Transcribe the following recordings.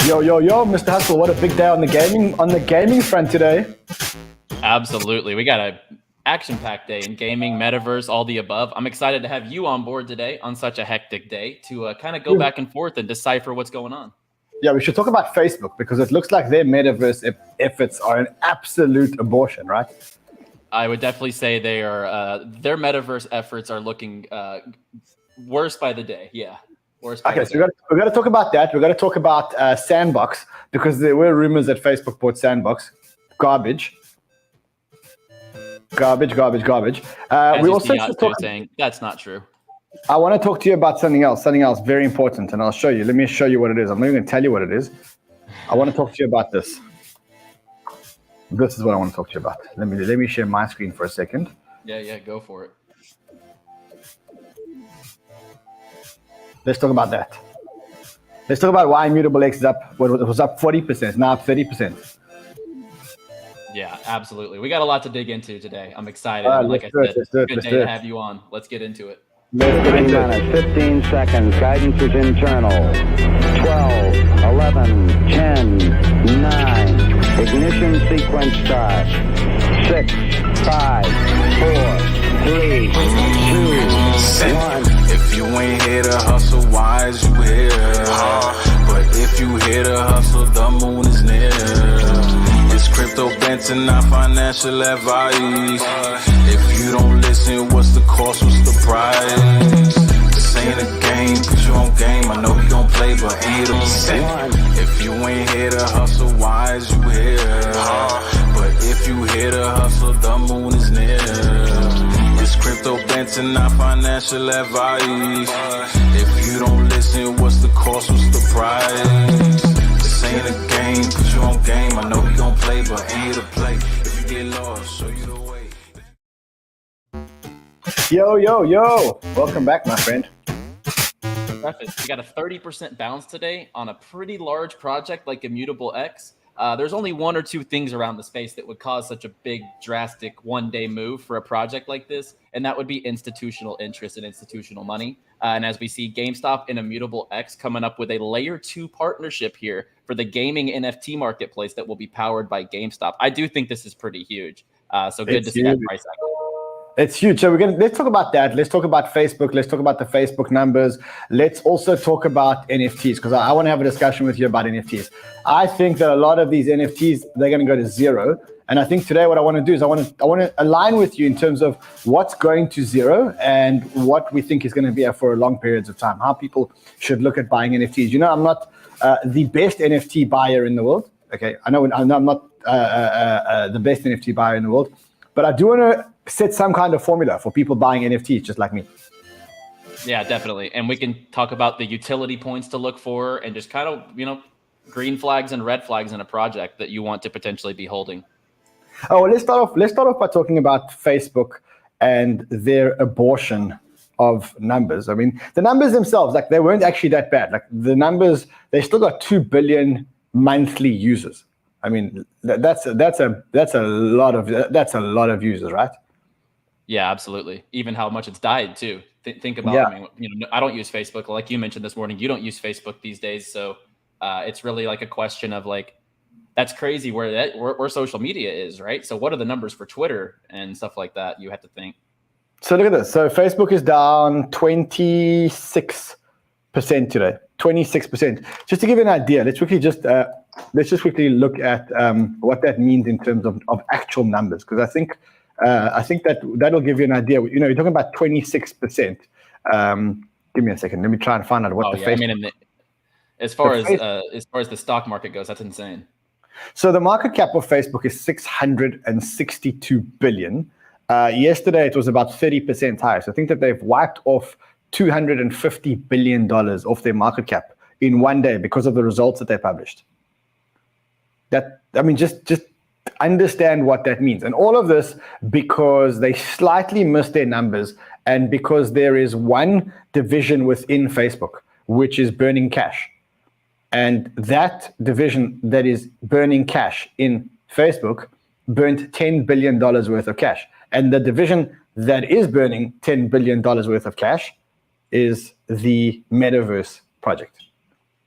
Yo, Mr. Hustle, what a big day on the gaming front today. Absolutely. We got a action-packed day in gaming, metaverse, all the above. I'm excited to have you on board today on such a hectic day to kind of go back and forth and decipher what's going on. Yeah, we should talk about Facebook because it looks like their metaverse efforts are an absolute abortion, right? I would definitely say they are. Their metaverse efforts are looking worse by the day. Yeah. Okay, so we got to talk about that. We got to talk about Sanbox because there were rumors that Facebook bought Sanbox. Garbage. We also should talk. Saying that's not true. I want to talk to you about something else very important, and I'll show you. Let me show you what it is. I'm not even going to tell you what it is. I want to talk to you about this. This is what I want to talk to you about. Let me share my screen for a second. Yeah, go for it. Let's talk about that. Let's talk about why ImmutableX is up. Well, it was up 40%, now up 30%. Yeah, absolutely. We got a lot to dig into today. I'm excited. Like I said, good day to have you on. Let's get into it. 15 seconds. Guidance is internal. 12, 11, 10, 9. Ignition sequence start. 6, 5, 4, 3, 2, 1. If you ain't here to hustle, why is you here? But if you here to hustle, the moon is near. It's crypto Banter, not financial advice. If you don't listen, what's the cost, what's the price? This ain't a game, put you on game. I know you don't play, but ain't a percent. If you ain't here to hustle, why is you here? But if you here to hustle, the moon is near. It's crypto Banter, not financial advice. If you don't listen, what's the cost, what's the price? This ain't a game, put you on game. I know you don't play, but ain't a play. If you get lost, show you the way. Yo. Welcome back, my friend. We got a 30% bounce today on a pretty large project like ImmutableX. There's only one or two things around the space that would cause such a big, drastic one-day move for a project like this, and that would be institutional interest and institutional money. And as we see GameStop and ImmutableX coming up with a layer 2 partnership here for the gaming NFT marketplace that will be powered by GameStop. I do think this is pretty huge. So good to see that price action. It's huge. So let's talk about that. Let's talk about Facebook. Let's talk about the Facebook numbers. Let's also talk about NFTs because I want to have a discussion with you about NFTs. I think that a lot of these NFTs, they're going to go to zero. And I think today what I want to do is I want to align with you in terms of what's going to zero and what we think is going to be for long periods of time, how people should look at buying NFTs. You know, I'm not the best NFT buyer in the world. Okay, I know I'm not the best NFT buyer in the world, but I do want to set some kind of formula for people buying NFTs just like me. Yeah, definitely. And we can talk about the utility points to look for and just kind of, green flags and red flags in a project that you want to potentially be holding. Oh, let's start off by talking about Facebook and their abortion of numbers. I mean, the numbers themselves, like they weren't actually that bad. Like the numbers, they still got 2 billion monthly users. I mean, that's a lot of users, right? Yeah, absolutely. Even how much it's died too. Think about. Yeah. I mean, I don't use Facebook. Like you mentioned this morning, you don't use Facebook these days, so it's really like a question of like, that's crazy where social media is, right? So what are the numbers for Twitter and stuff like that? You have to think. So look at this. So Facebook is down 26% today. 26%. Just to give you an idea, let's just quickly look at what that means in terms of actual numbers, because I think that'll give you an idea. You know, you're talking about 26%. Give me a second. Let me try and find out what Facebook. I mean, as far as the stock market goes, that's insane. So the market cap of Facebook is 662 billion. Yesterday it was about 30% higher. So I think that they've wiped off $250 billion off their market cap in one day because of the results that they published. Just understand what that means. And all of this because they slightly missed their numbers and because there is one division within Facebook which is burning cash. And that division that is burning cash in Facebook burnt $10 billion worth of cash. And the division that is burning $10 billion worth of cash is the Metaverse project.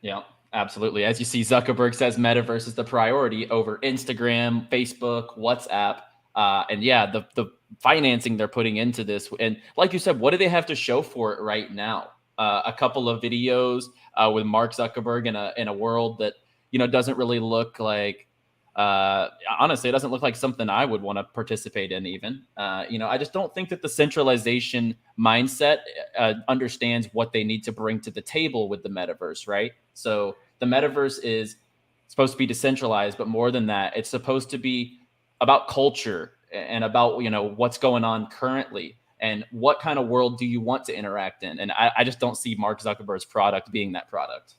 Yeah. Absolutely. As you see, Zuckerberg says Metaverse is the priority over Instagram, Facebook, WhatsApp. And yeah, the financing they're putting into this. And like you said, what do they have to show for it right now? A couple of videos with Mark Zuckerberg in a world that, doesn't really look like, honestly, it doesn't look like something I would want to participate in even. I just don't think that the centralization mindset understands what they need to bring to the table with the metaverse, right? So the metaverse is supposed to be decentralized, but more than that, it's supposed to be about culture and about, what's going on currently and what kind of world do you want to interact in. And I just don't see Mark Zuckerberg's product being that product.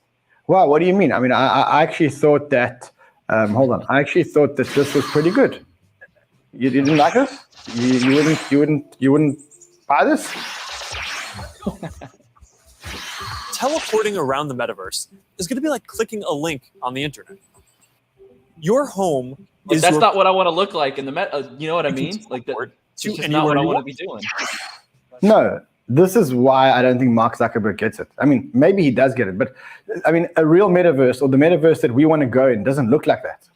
Wow, what do you mean? I mean, I actually thought that, hold on. I actually thought that this was pretty good. You didn't like this? You wouldn't buy this? Teleporting around the metaverse is going to be like clicking a link on the internet. Your home is that's not what I want to look like in the you know what I mean? Like that's just not what I want to be doing. No, this is why I don't think Mark Zuckerberg gets it. I mean, maybe he does get it, but I mean, a real metaverse or the metaverse that we want to go in doesn't look like that.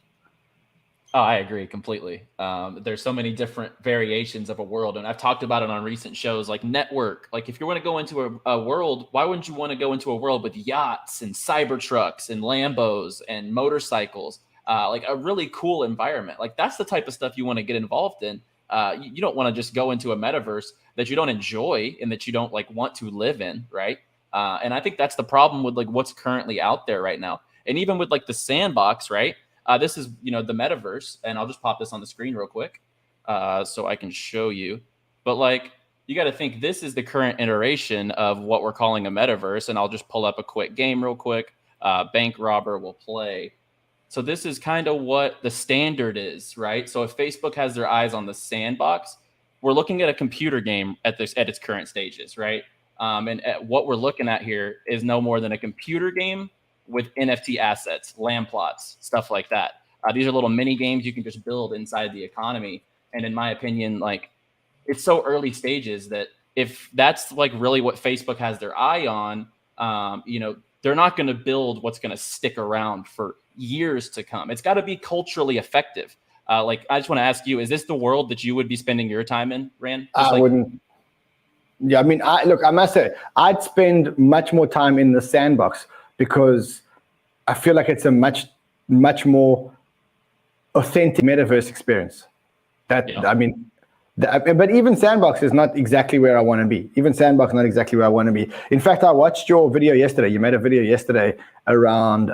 Oh, I agree completely. There's so many different variations of a world, and I've talked about it on recent shows like Network. Like if you want to go into a world, why wouldn't you want to go into a world with yachts and Cybertrucks and Lambos and motorcycles? Like a really cool environment. Like that's the type of stuff you want to get involved in. You don't want to just go into a metaverse that you don't enjoy and that you don't like want to live in, right? And I think that's the problem with like what's currently out there right now. And even with like the Sandbox, right? This is, the metaverse, and I'll just pop this on the screen real quick so I can show you. But like, you got to think this is the current iteration of what we're calling a metaverse. And I'll just pull up a quick game real quick. Bank Robber will play. So this is kind of what the standard is, right? So if Facebook has their eyes on the Sandbox, we're looking at a computer game at its current stages, right? And what we're looking at here is no more than a computer game with NFT assets, land plots, stuff like that. These are little mini games you can just build inside the economy. And in my opinion, like it's so early stages that if that's like really what Facebook has their eye on, they're not going to build what's going to stick around for years to come. It's got to be culturally effective. Like I just want to ask you, is this the world that you would be spending your time in, Rand? I wouldn't. Yeah, I mean, I must say, I'd spend much more time in the Sandbox because I feel like it's a much more authentic metaverse experience. But even Sandbox is not exactly where I want to be. Even Sandbox is not exactly where I want to be. In fact, I watched your video yesterday. You made a video yesterday around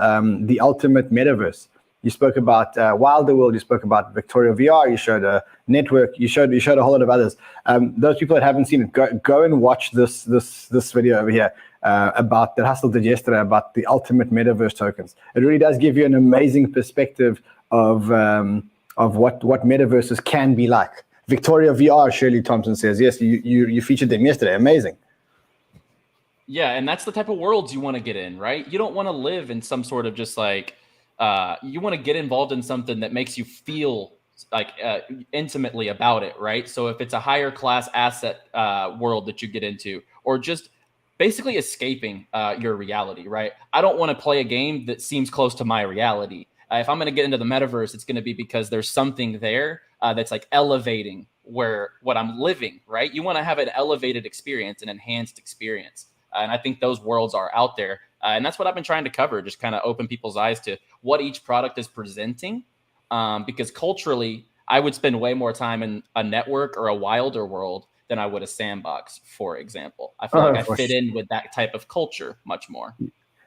the ultimate metaverse. You spoke about Wilder World. You spoke about Victoria VR. You showed a network. You showed a whole lot of others. Those people that haven't seen it, go and watch this video over here about that Hustle did yesterday about the ultimate metaverse tokens. It really does give you an amazing perspective of what metaverses can be like. Victoria VR, Shirley Thompson says, yes, you featured them yesterday. Amazing. Yeah, and that's the type of worlds you want to get in, right? You don't want to live in some sort of just like, you want to get involved in something that makes you feel like intimately about it, right? So if it's a higher class asset world that you get into, or just basically escaping your reality, right? I don't want to play a game that seems close to my reality. If I'm going to get into the metaverse, it's going to be because there's something there that's like elevating what I'm living, right? You want to have an elevated experience, an enhanced experience. And I think those worlds are out there. And that's what I've been trying to cover, just kind of open people's eyes to what each product is presenting. Because culturally, I would spend way more time in a network or a wilder world than I would a Sandbox, for example. I feel like I fit in with that type of culture much more.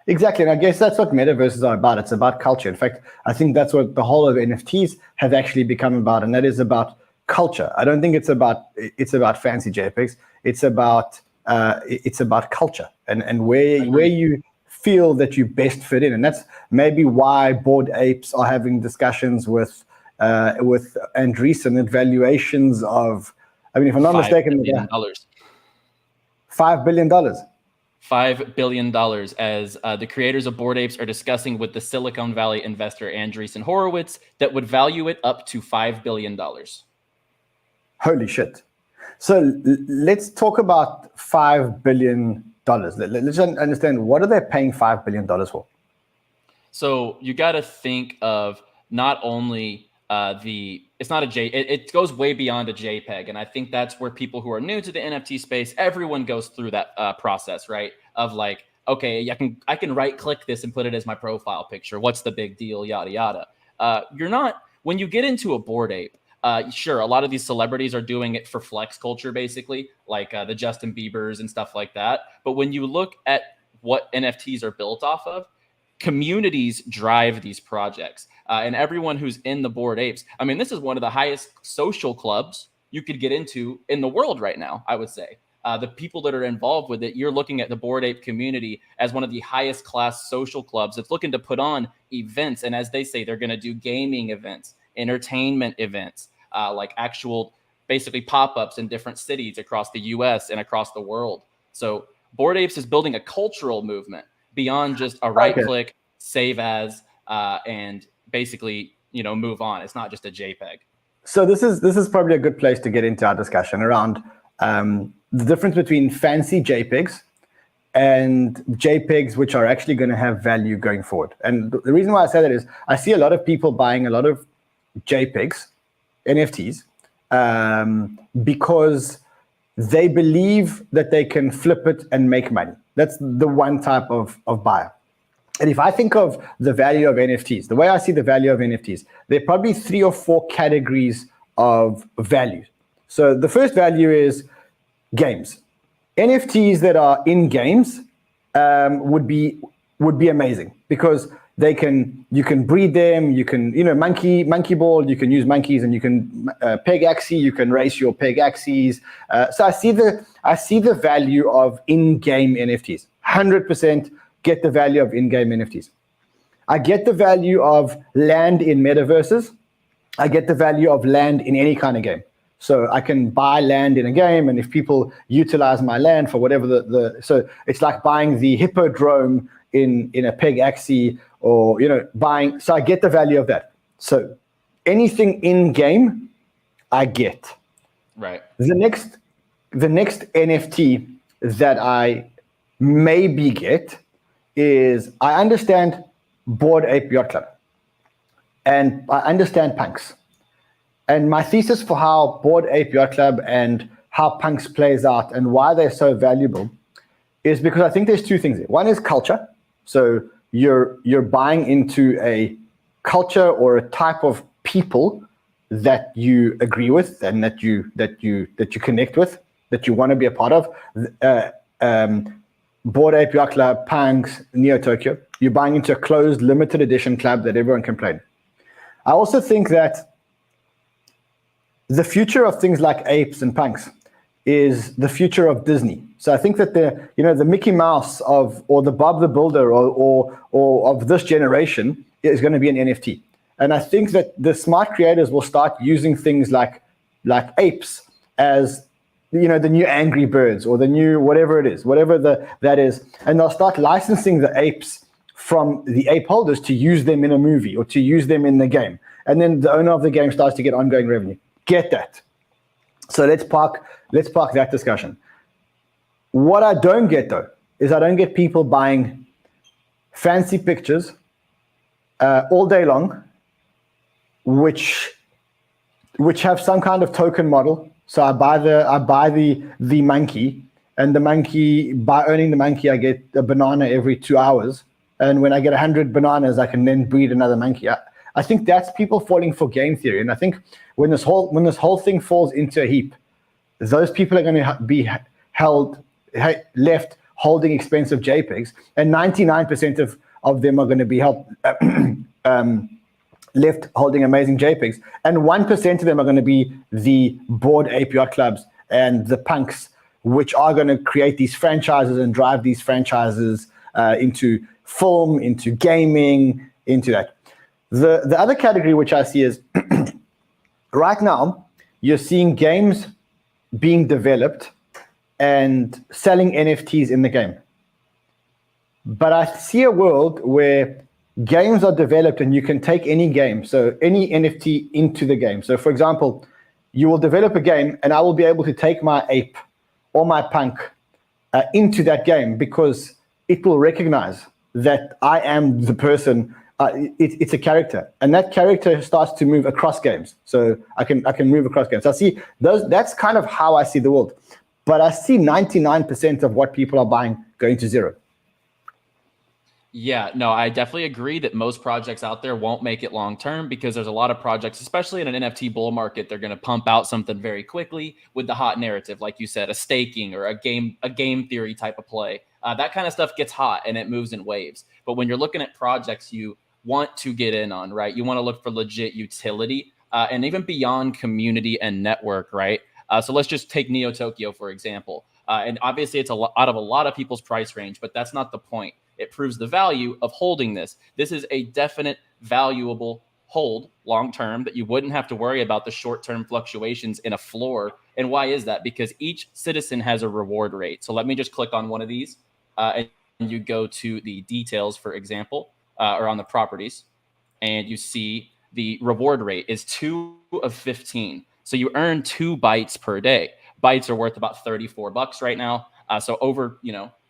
Exactly. And I guess that's what metaverses are about. It's about culture. In fact, I think that's what the whole of NFTs have actually become about. And that is about culture. I don't think it's about fancy JPEGs. It's about culture and where you feel that you best fit in. And that's maybe why Bored Apes are having discussions with Andreessen at valuations of, I mean, if I'm not mistaken, $5 billion. $5 billion as the creators of Bored Apes are discussing with the Silicon Valley investor Andreessen Horowitz that would value it up to $5 billion. Holy shit. So let's talk about $5 billion. Let's understand, what are they paying $5 billion for? So you got to think of not only it's not a it goes way beyond a JPEG. And I think that's where people who are new to the NFT space, everyone goes through that process, right? Of like, okay, I can right click this and put it as my profile picture. What's the big deal? Yada, yada. When you get into a Bored Ape, sure, a lot of these celebrities are doing it for flex culture, basically, like the Justin Biebers and stuff like that. But when you look at what NFTs are built off of, communities drive these projects. And everyone who's in the Bored Apes, I mean, this is one of the highest social clubs you could get into in the world right now, I would say. The people that are involved with it, you're looking at the Bored Ape community as one of the highest class social clubs that's looking to put on events. And as they say, they're going to do gaming events, entertainment events, like actual basically pop-ups in different cities across the US and across the world. So Bored Apes is building a cultural movement beyond just a right click, save as, and basically, move on. It's not just a JPEG. So this is probably a good place to get into our discussion around the difference between fancy JPEGs and JPEGs which are actually going to have value going forward. And the reason why I say that is I see a lot of people buying a lot of JPEGs, NFTs, because they believe that they can flip it and make money. That's the one type of buyer. And if I think of the value of NFTs, the way I see the value of NFTs, there are probably 3 or 4 categories of value. So the first value is games. NFTs that are in games would be amazing because you can breed them, you can monkey ball, you can use monkeys, and you can peg axie, you can race your peg axies. So I see the value of in-game NFTs. 100% get the value of in-game NFTs. I get the value of land in metaverses. I get the value of land in any kind of game. So I can buy land in a game, and if people utilize my land for whatever so it's like buying the hippodrome in a peg axie, or buying. So I get the value of that. So anything in game, I get. Right. The next NFT that I maybe get is I understand Bored Ape Yacht Club, and I understand punks. And my thesis for how Bored Ape Yacht Club and how punks plays out and why they're so valuable is because I think there's 2 things there. One is culture. So you're buying into a culture or a type of people that you agree with and that you connect with, that you want to be a part of. Bored Ape Yacht Club, punks, NeoTokyio. You're buying into a closed, limited edition club that everyone can play. I also think that the future of things like apes and punks is the future of Disney. So I think that the Mickey Mouse or the Bob the Builder or of this generation is going to be an NFT. And I think that the smart creators will start using things like apes as the new Angry Birds or the new whatever it is, that is, and they'll start licensing the apes from the ape holders to use them in a movie or to use them in the game. And then the owner of the game starts to get ongoing revenue. Get that. So let's park that discussion. What I don't get though is I don't get people buying fancy pictures all day long, which have some kind of token model. So I buy the monkey, and the monkey, by owning the monkey, I get a banana every 2 hours. And when I get 100 bananas, I can then breed another monkey. I think that's people falling for game theory. And I think when this whole thing falls into a heap, those people are going to be left holding expensive JPEGs, and 99% of them are going to be left holding amazing JPEGs, and 1% of them are going to be the Bored Ape Yacht Clubs and the punks, which are going to create these franchises and drive these franchises into film, into gaming, into that. The other category which I see is right now you're seeing games being developed and selling NFTs in the game. But I see a world where games are developed and you can take any game, so any NFT into the game. So for example, you will develop a game and I will be able to take my ape or my punk into that game because it will recognize that I am the person. It's a character, and that character starts to move across games. So I can move across games. So I see those. That's kind of how I see the world. But I see 99% of what people are buying going to zero. Yeah, no, I definitely agree that most projects out there won't make it long term because there's a lot of projects, especially in an NFT bull market, they're going to pump out something very quickly with the hot narrative, like you said, a staking or a game theory type of play. That kind of stuff gets hot and it moves in waves. But when you're looking at projects you want to get in on, right? You want to look for legit utility and even beyond community and network, right? So let's just take NeoTokyio, for example. And obviously it's out of a lot of people's price range, but that's not the point. It proves the value of holding this. This is a definite valuable hold long-term that you wouldn't have to worry about the short-term fluctuations in a floor. And why is that? Because each citizen has a reward rate. So let me just click on one of these and you go to the details, for example, or on the properties, and you see the reward rate is 2 of 15. So you earn 2 bytes per day. Bytes are worth about $34 right now. So over,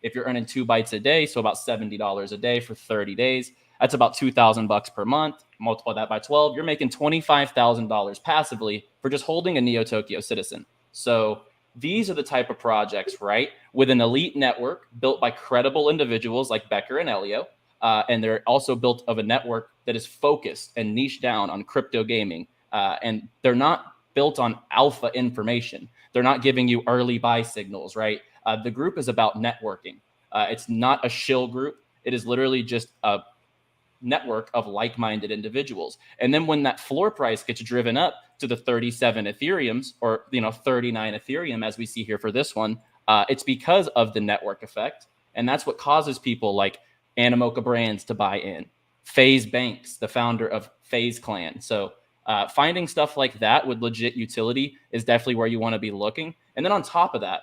if you're earning 2 bytes a day, so about $70 a day for 30 days, that's about $2,000 per month. Multiply that by 12, you're making $25,000 passively for just holding a NeoTokyio citizen. So these are the type of projects, right, with an elite network built by credible individuals like Becker and Elio. And they're also built of a network that is focused and niche down on crypto gaming. And they're not built on alpha information. They're not giving you early buy signals, right? The group is about networking. It's not a shill group. It is literally just a network of like-minded individuals. And then when that floor price gets driven up to the 37 Ethereums or 39 Ethereum, as we see here for this one, it's because of the network effect. And that's what causes people like Animoca Brands to buy in. FaZe Banks, the founder of FaZe Clan. So finding stuff like that with legit utility is definitely where you want to be looking. And then on top of that,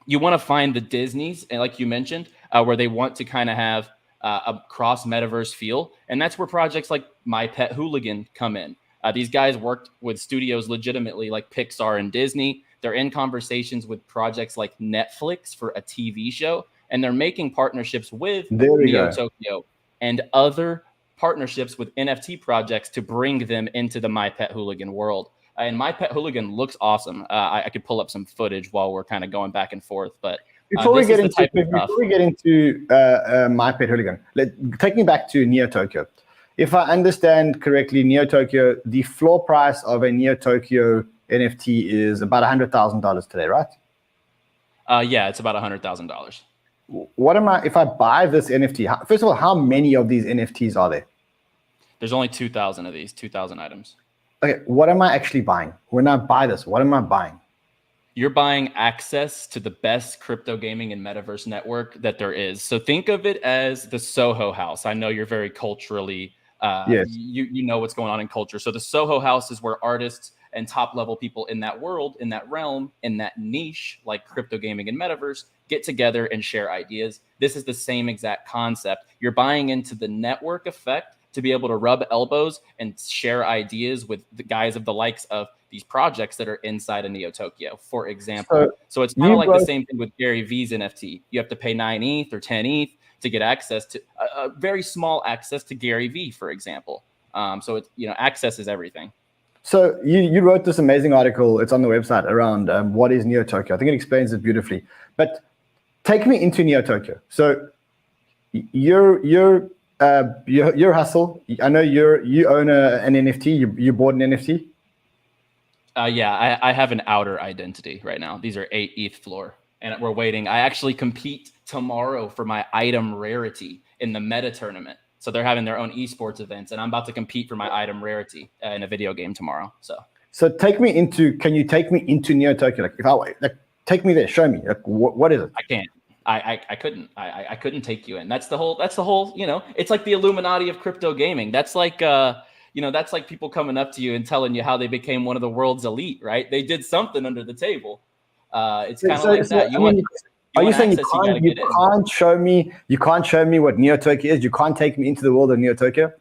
you want to find the Disneys, and like you mentioned, where they want to kind of have a cross metaverse feel. And that's where projects like My Pet Hooligan come in. These guys worked with studios legitimately like Pixar and Disney. They're in conversations with projects like Netflix for a TV show, and they're making partnerships with NeoTokyio and other partnerships with NFT projects to bring them into the My Pet Hooligan world. And My Pet Hooligan looks awesome. I could pull up some footage while we're kind of going back and forth. But before we get into My Pet Hooligan, take me back to NeoTokyio. If I understand correctly, NeoTokyio, the floor price of a NeoTokyio NFT is about $100,000 today, right? Yeah, it's about $100,000. What am I, if I buy this NFT, first of all, how many of these NFTs are there? There's only 2,000 of these, 2,000 items. Okay, what am I actually buying? When I buy this, what am I buying? You're buying access to the best crypto gaming and metaverse network that there is. So think of it as the Soho House. I know you're very culturally, yes. You know what's going on in culture. So the Soho House is where artists and top level people in that world, in that realm, in that niche, like crypto gaming and metaverse, get together and share ideas. This is the same exact concept. You're buying into the network effect to be able to rub elbows and share ideas with the guys of the likes of these projects that are inside of NeoTokyio, for example. So it's kind of like the same thing with Gary V's NFT. You have to pay 9 ETH or 10 ETH to get access to a very small access to Gary V, for example. So it's, access is everything. So you wrote this amazing article. It's on the website around what is NeoTokyio. I think it explains it beautifully. But take me into NeoTokyio. So your hustle. I know you own an NFT. You bought an NFT. Yeah, I have an outer identity right now. These are 8 ETH floor, and we're waiting. I actually compete tomorrow for my item rarity in the meta tournament. So they're having their own esports events, and I'm about to compete for my item rarity in a video game tomorrow. So take me into. Can you take me into NeoTokyio? Take me there. Show me. What is it? I can't. I couldn't. I couldn't take you in. That's the whole. It's like the Illuminati of crypto gaming. That's like that's like people coming up to you and telling you how they became one of the world's elite, right? They did something under the table. It's kind of like that. Are you saying you can't show me what NeoTokyio is? You can't take me into the world of NeoTokyio?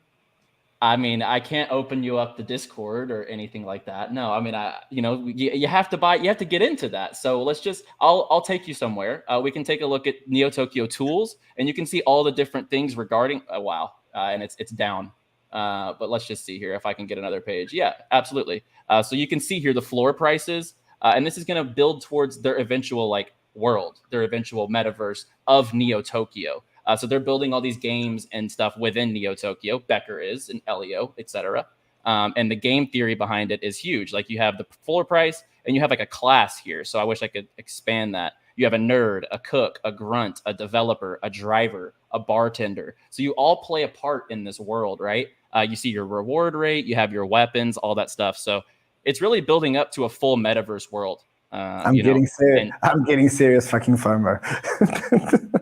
I mean, I can't open you up the Discord or anything like that. No, I mean, you have to buy, you have to get into that. So let's just, I'll take you somewhere. We can take a look at NeoTokyio Tools, and you can see all the different things regarding. Wow, and it's down. But let's just see here if I can get another page. Yeah, absolutely. So you can see here the floor prices, and this is going to build towards their eventual world, their eventual metaverse of NeoTokyio. So they're building all these games and stuff within NeoTokyio. Becker is, and Elio, etc. And the game theory behind it is huge. Like you have the floor price, and you have like a class here. So I wish I could expand that. You have a nerd, a cook, a grunt, a developer, a driver, a bartender. So you all play a part in this world, right? You see your reward rate, you have your weapons, all that stuff. So it's really building up to a full metaverse world. I'm getting serious. I'm getting serious fucking FOMO.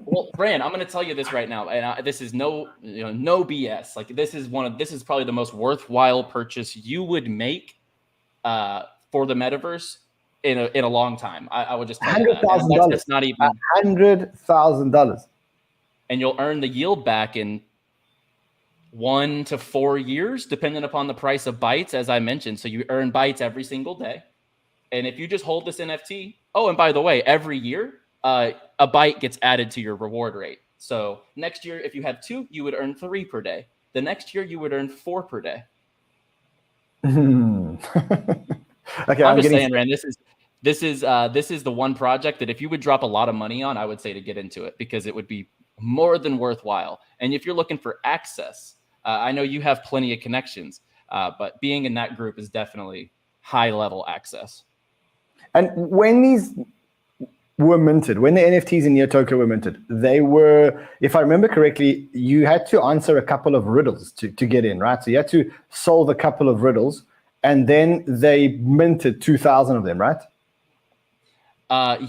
Well, Brand, I'm going to tell you this right now, and this is no BS. Like this is probably the most worthwhile purchase you would make for the metaverse in a long time. I would just tell you that. That's not even $100,000, and you'll earn the yield back in 1 to 4 years, depending upon the price of bytes, as I mentioned. So you earn bytes every single day, and if you just hold this NFT, oh, and by the way, every year. A byte gets added to your reward rate. So next year, if you have 2, you would earn 3 per day. The next year, you would earn 4 per day. Okay, I'm just saying, Rand. This is the one project that if you would drop a lot of money on, I would say to get into it because it would be more than worthwhile. And if you're looking for access, I know you have plenty of connections, but being in that group is definitely high level access. And when these were minted, when the NFTs in NeoTokyio were minted, they were, if I remember correctly, you had to answer a couple of riddles to get in, right? So you had to solve a couple of riddles, and then they minted 2,000 of them, right?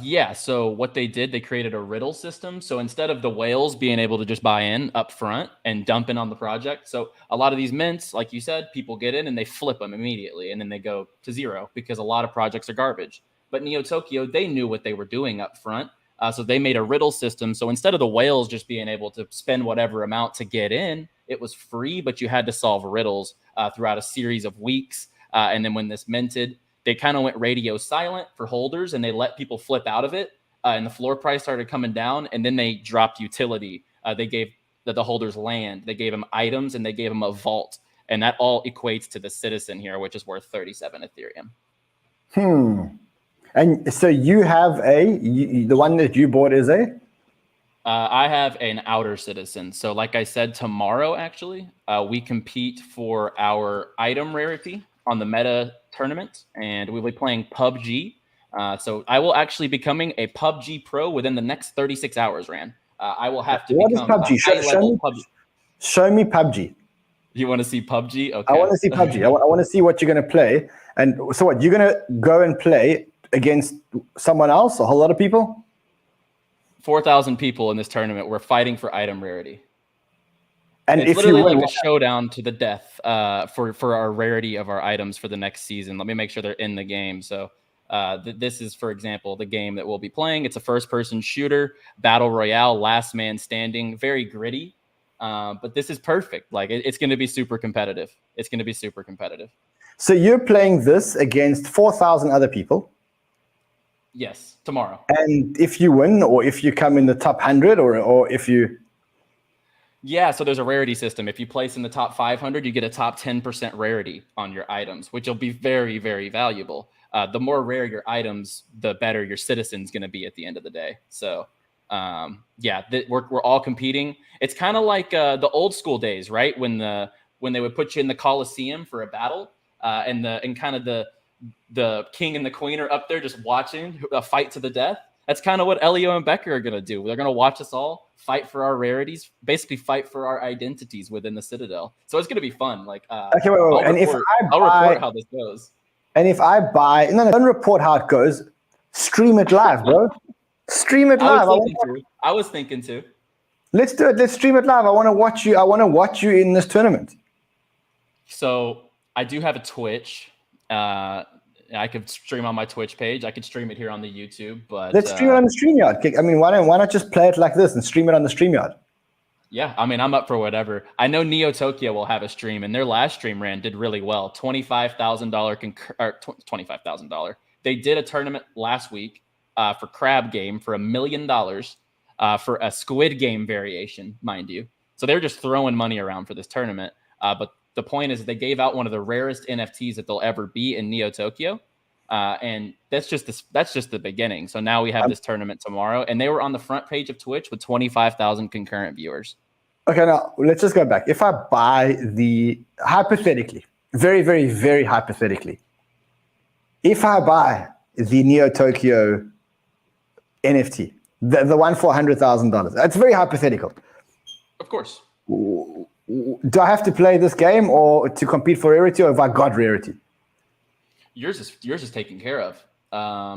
Yeah. So what they did, they created a riddle system. So instead of the whales being able to just buy in up front and dump in on the project, so a lot of these mints, like you said, people get in and they flip them immediately, and then they go to zero because a lot of projects are garbage. But NeoTokyio, they knew what they were doing up front. So they made a riddle system. So instead of the whales just being able to spend whatever amount to get in, it was free, but you had to solve riddles throughout a series of weeks. And then when this minted, they kind of went radio silent for holders, and they let people flip out of it. And the floor price started coming down, and then they dropped utility. They gave the holders land. They gave them items, and they gave them a vault. And that all equates to the citizen here, which is worth 37 Ethereum. And so you have the one that you bought is a? I have an outer citizen. So like I said, tomorrow, actually, we compete for our item rarity on the meta tournament, and we'll be playing PubG. So I will actually be becoming a PubG pro within the next 36 hours, Ran. I will have to become a high-level PubG. Show me PubG. You want to see PubG? Okay. I want to see PubG. I want to see what you're going to play. And so what, you're going to go and play against someone else, a whole lot of people? 4,000 people in this tournament. We're fighting for item rarity. And it's if literally you win, like a showdown to the death for our rarity of our items for the next season. Let me make sure they're in the game. So this is, for example, the game that we'll be playing. It's a first-person shooter, battle royale, last man standing, very gritty. But this is perfect. Like it's going to be super competitive. It's going to be super competitive. So you're playing this against 4,000 other people. Yes, tomorrow. And if you win, or if you come in the top 100, or if you... Yeah, so there's a rarity system. If you place in the top 500, you get a top 10% rarity on your items, which will be very, very valuable. The more rare your items, the better your citizen's going to be at the end of the day. So, we're all competing. It's kind of like the old school days, right? When they would put you in the Coliseum for a battle, and the king and the queen are up there just watching a fight to the death. That's kind of what Elio and Becker are going to do. They're going to watch us all fight for our rarities, basically fight for our identities within the Citadel. So it's going to be fun. Like, okay, wait. I'll report how this goes. And if I buy, no, don't report how it goes. Stream it live, bro. Stream it live. I was thinking too. Let's do it. Let's stream it live. I want to watch you. I want to watch you in this tournament. So I do have a Twitch. I could stream on my Twitch page. I could stream it here on the YouTube, but let's stream it on the StreamYard. I mean, why not just play it like this and stream it on the StreamYard? Yeah, I mean, I'm up for whatever. I know NeoTokyo will have a stream, and their last stream did really well. $25,000. They did a tournament last week for Crab Game for $1 million for a Squid Game variation, mind you. So they're just throwing money around for this tournament. But the point is, they gave out one of the rarest NFTs that they'll ever be in NeoTokyo. And that's just the beginning. So now we have this tournament tomorrow, and they were on the front page of Twitch with 25,000 concurrent viewers. Okay, now let's just go back. If I buy hypothetically, very, very, very hypothetically, if I buy the NeoTokyo NFT, the one for $100,000, that's very hypothetical. Of course. Do I have to play this game or to compete for rarity, or have I got rarity? Yours is taken care of.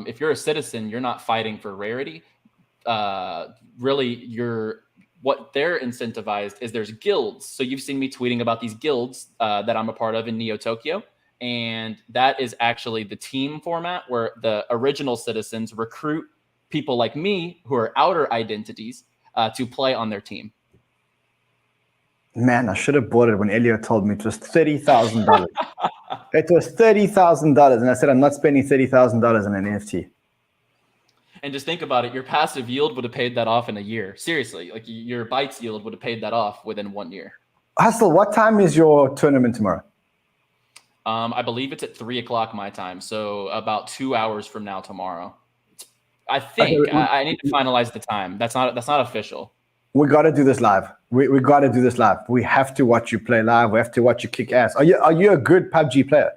If you're a citizen, you're not fighting for rarity. Really, what they're incentivized is there's guilds. So you've seen me tweeting about these guilds that I'm a part of in NeoTokyo. And that is actually the team format where the original citizens recruit people like me who are outer identities to play on their team. Man, I should have bought it when Elliot told me it was $30,000. It was $30,000, and I said I'm not spending $30,000 on an NFT. And just think about it: your passive yield would have paid that off in a year. Seriously, like your BYTES yield would have paid that off within 1 year. Hustle, what time is your tournament tomorrow? I believe it's at 3:00 my time, so about 2 hours from now tomorrow. I think I need to finalize the time. That's not official. We got to do this live. We got to do this live. We have to watch you play live. We have to watch you kick ass. Are you a good PubG player?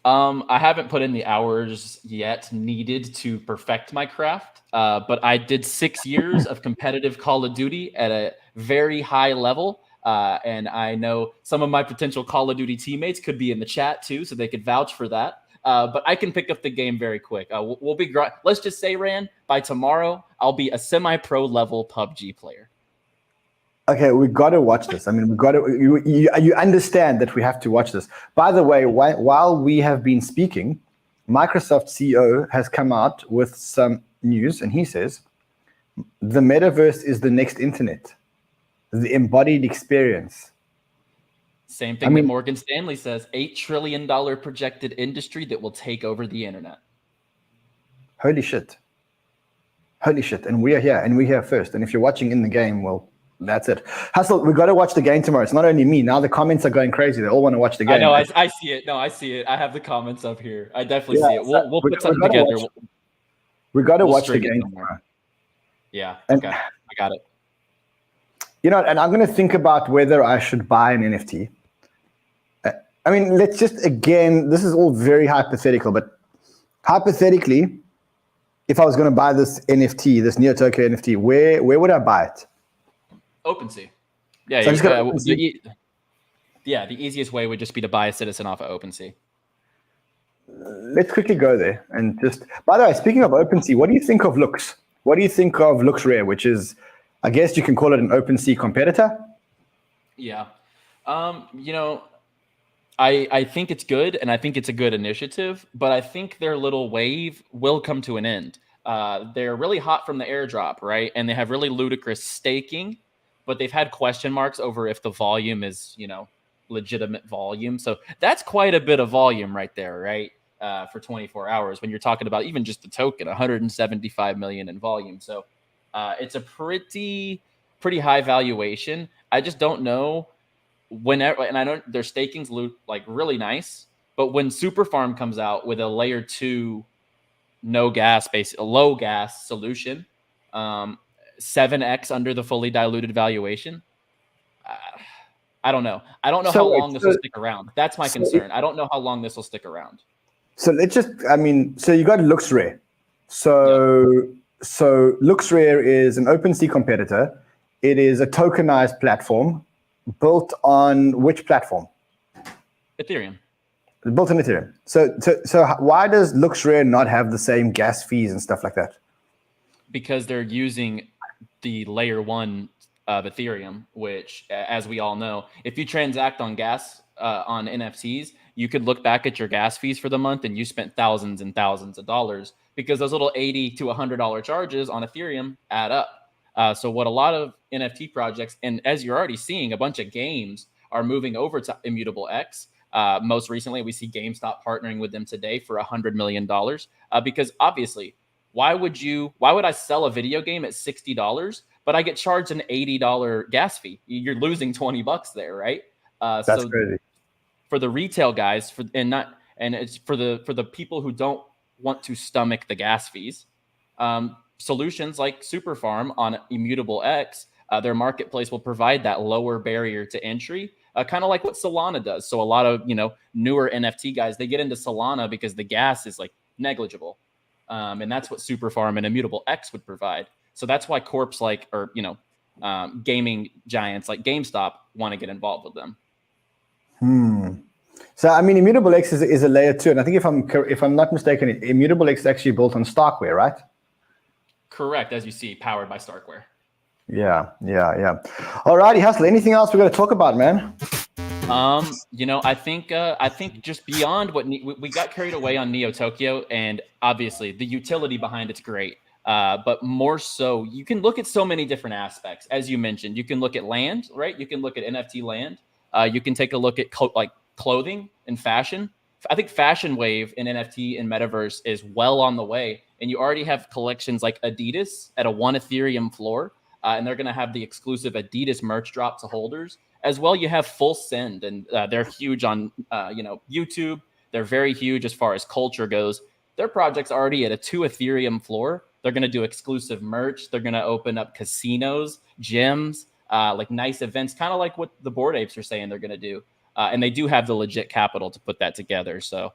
I haven't put in the hours yet needed to perfect my craft, but I did 6 years of competitive Call of Duty at a very high level, and I know some of my potential Call of Duty teammates could be in the chat too, so they could vouch for that. But I can pick up the game very quick. We'll be let's just say, Rand, by tomorrow, I'll be a semi-pro level PubG player. Okay, we got to watch this. I mean, we got to. You understand that we have to watch this. By the way, while we have been speaking, Microsoft CEO has come out with some news, and he says the metaverse is the next internet, the embodied experience. Same thing that Morgan Stanley says: $8 trillion projected industry that will take over the internet. Holy shit! Holy shit! And we are here, and we're here first. And if you're watching in the game, well. That's it. Hustle, we got to watch the game tomorrow. It's not only me. Now the comments are going crazy. They all want to watch the game. I know. I see it. No, I see it. I have the comments up here. I definitely see it. We'll put something together. We got to watch the game tomorrow. Yeah. Okay. I got it. You know, and I'm going to think about whether I should buy an NFT. I mean, let's just, again, this is all very hypothetical, but hypothetically, if I was going to buy this NFT, this NeoTokyo NFT, where would I buy it? OpenSea. Yeah, so the easiest way would just be to buy a citizen off of OpenSea. Let's quickly go there and just. By the way, speaking of OpenSea, what do you think of Looks? What do you think of LooksRare, which is, I guess you can call it an OpenSea competitor? Yeah, you know, I think it's good, and I think it's a good initiative, but I think their little wave will come to an end. They're really hot from the airdrop, right? And they have really ludicrous staking. But they've had question marks over if the volume is, you know, legitimate volume. So that's quite a bit of volume right there, right? For 24 hours when you're talking about even just the token, 175 million in volume. So it's a pretty high valuation. I just don't know whenever, and I know their staking's like really nice, but when Superfarm comes out with a layer 2, no gas, basically a low gas solution, 7x under the fully diluted valuation. I don't know. I don't know how long this will stick around. That's my concern. I don't know how long this will stick around. So let's just, I mean, so you got LooksRare. So LooksRare is an OpenSea competitor. It is a tokenized platform built on which platform? Ethereum. Built on Ethereum. So why does LooksRare not have the same gas fees and stuff like that? Because they're using the layer 1 of Ethereum, which, as we all know, if you transact on gas on NFTs, you could look back at your gas fees for the month and you spent thousands and thousands of dollars because those little $80 to $100 charges on Ethereum add up. So what a lot of NFT projects, and as you're already seeing, a bunch of games are moving over to ImmutableX. Most recently, we see GameStop partnering with them today for $100 million. Because obviously, why would I sell a video game at $60, but I get charged an $80 gas fee? You're losing $20 there, right? That's crazy. For the retail guys, and it's for the people who don't want to stomach the gas fees. Solutions like Superfarm on ImmutableX, their marketplace will provide that lower barrier to entry, kind of like what Solana does. So a lot of newer NFT guys, they get into Solana because the gas is like negligible, and that's what Superfarm and ImmutableX would provide. So that's why corps like gaming giants like GameStop want to get involved with them. So I mean, ImmutableX is a layer 2, and I think if I'm not mistaken, ImmutableX is actually built on Starkware, right? Correct, as you see, powered by Starkware. Yeah. All righty, Hustle. Anything else we're going to talk about, man? I think just beyond what we got carried away on NeoTokyo, and obviously the utility behind it's great. But more so, you can look at so many different aspects. As you mentioned, you can look at land, right? You can look at NFT land. You can take a look at clothing and fashion. I think fashion wave in NFT and Metaverse is well on the way. And you already have collections like Adidas at a 1 Ethereum floor. And they're going to have the exclusive Adidas merch drop to holders. As well, you have Full Send, and they're huge on YouTube. They're very huge as far as culture goes. Their project's already at a 2 Ethereum floor. They're going to do exclusive merch. They're going to open up casinos, gyms, like nice events, kind of like what the Bored Apes are saying they're going to do. And they do have the legit capital to put that together. So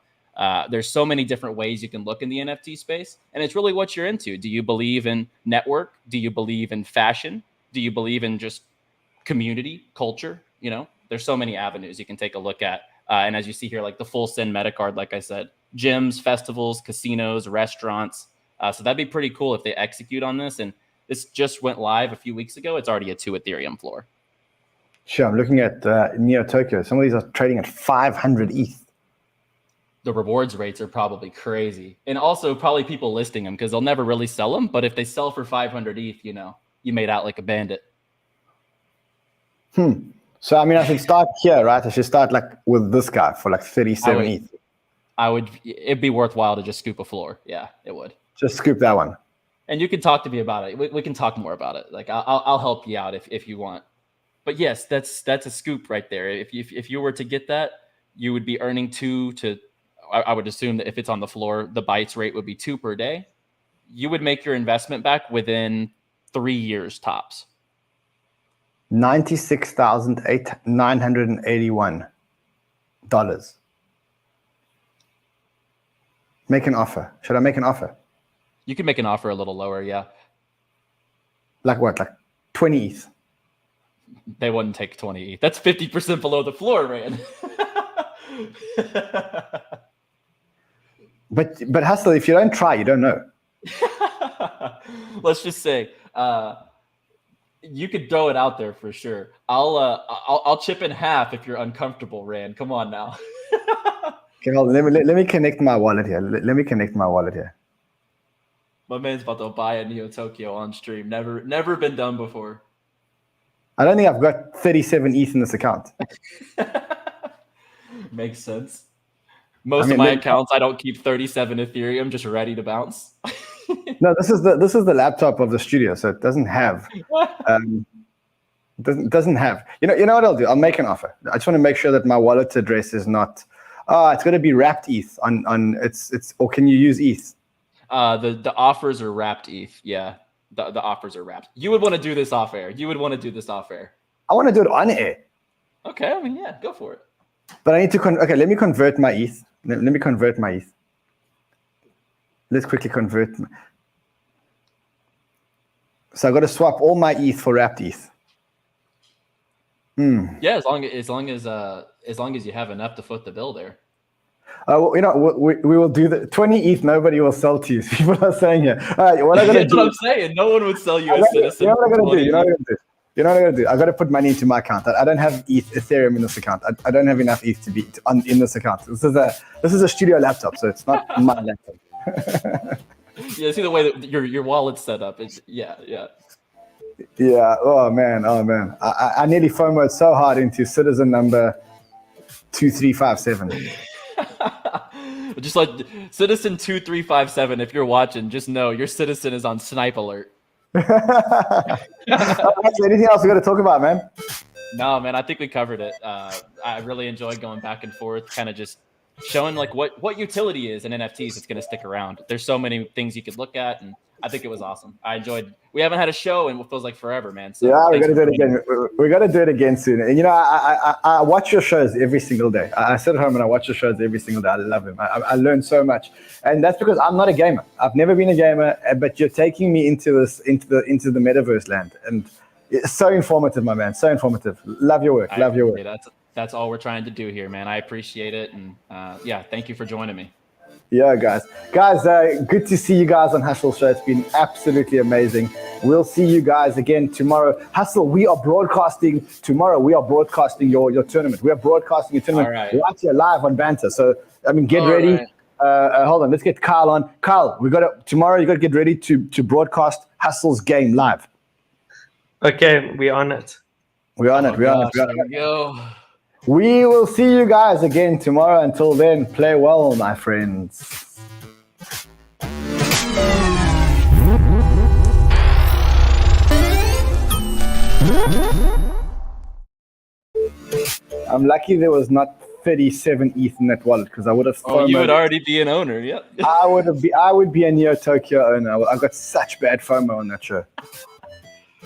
there's so many different ways you can look in the NFT space. And it's really what you're into. Do you believe in network? Do you believe in fashion? Do you believe in just community, culture? There's so many avenues you can take a look at. And as you see here, like the Full Send meta card, like I said, gyms, festivals, casinos, restaurants. So that'd be pretty cool if they execute on this. And this just went live a few weeks ago. It's already a 2 Ethereum floor. Sure, I'm looking at NeoTokyo. Some of these are trading at 500 ETH. The rewards rates are probably crazy. And also probably people listing them because they'll never really sell them. But if they sell for 500 ETH, you made out like a bandit. So, I mean, I should start here, right? I should start like with this guy for like 37 ETH. It'd be worthwhile to just scoop a floor. Yeah, it would. Just scoop that one. And you can talk to me about it. We can talk more about it. Like I'll help you out if you want. But yes, that's a scoop right there. If you were to get that, you would be earning 2 to, I would assume that if it's on the floor, the bytes rate would be 2 per day. You would make your investment back within 3 years tops. $96,981. Make an offer. Should I make an offer? You can make an offer a little lower, yeah. Like what? Like 20 ETH? They wouldn't take 20 ETH. That's 50% below the floor, man. But Hustle, if you don't try, you don't know. Let's just say you could throw it out there for sure. I'll chip in half if you're uncomfortable, Rand. Come on now. Okay, hold on. Let me connect my wallet here. Let me connect my wallet here. My man's about to buy a NeoTokyo on stream. Never been done before. I don't think I've got 37 ETH in this account. Makes sense. Most of my accounts, I don't keep 37 Ethereum just ready to bounce. No, this is the laptop of the studio, so it doesn't have. Doesn't have. You know what I'll do? I'll make an offer. I just want to make sure that my wallet address is not. It's going to be wrapped ETH on it's. Or can you use ETH? The offers are wrapped ETH. Yeah, the offers are wrapped. You would want to do this off air. I want to do it on air. Okay, I mean, yeah, go for it. But I need to okay. Let me convert my ETH. Let me convert my ETH. Let's quickly convert. So I got to swap all my ETH for wrapped ETH. Yeah, as long as you have enough to foot the bill there. We will do the 20 ETH. Nobody will sell to you. People are saying here. All right, what I'm gonna That's do? what I'm saying. No one would sell you a citizen. You know what I'm gonna do? You know what I'm gonna do? I got to put money into my account. I don't have Ethereum in this account. I don't have enough ETH to be in this account. This is a studio laptop, so it's not my laptop. Yeah, see the way that your wallet's set up. It's yeah. Yeah. Oh man. I nearly FOMO'd so hard into citizen number 2357. Just like Citizen 2357, if you're watching, just know your citizen is on snipe alert. Anything else we got to talk about, man? No, man, I think we covered it. I really enjoyed going back and forth, kind of just showing like what utility is in NFTs that's going to stick around. There's so many things you could look at, and I think it was awesome. I enjoyed. We haven't had a show in what feels like forever, man. So yeah, we got to do it again. We got to do it again soon. And you know, I watch your shows every single day. I sit at home and I watch your shows every single day. I love them. I learn so much, and that's because I'm not a gamer. I've never been a gamer, but you're taking me into the metaverse land, and it's so informative, my man. So informative. Love your work. Love your work. That's all we're trying to do here, man. I appreciate it, and yeah, thank you for joining me. Yeah, guys, good to see you guys on Hustle Show. It's been absolutely amazing. We'll see you guys again tomorrow. Hustle, we are broadcasting tomorrow. We are broadcasting your tournament. We are broadcasting your tournament right here live on Banter. So, I mean, get ready. Right. Hold on, let's get Kyle on. Kyle, tomorrow you got to get ready to broadcast Hustle's game live. Okay, we're on it. We're on it. Yo. We will see you guys again tomorrow. Until then, play well, my friends. I'm lucky there was not 37 ETH in that wallet, because I would have. Oh, you would already be an owner. Yep. I would be a NeoTokyio owner. I got such bad FOMO on that show.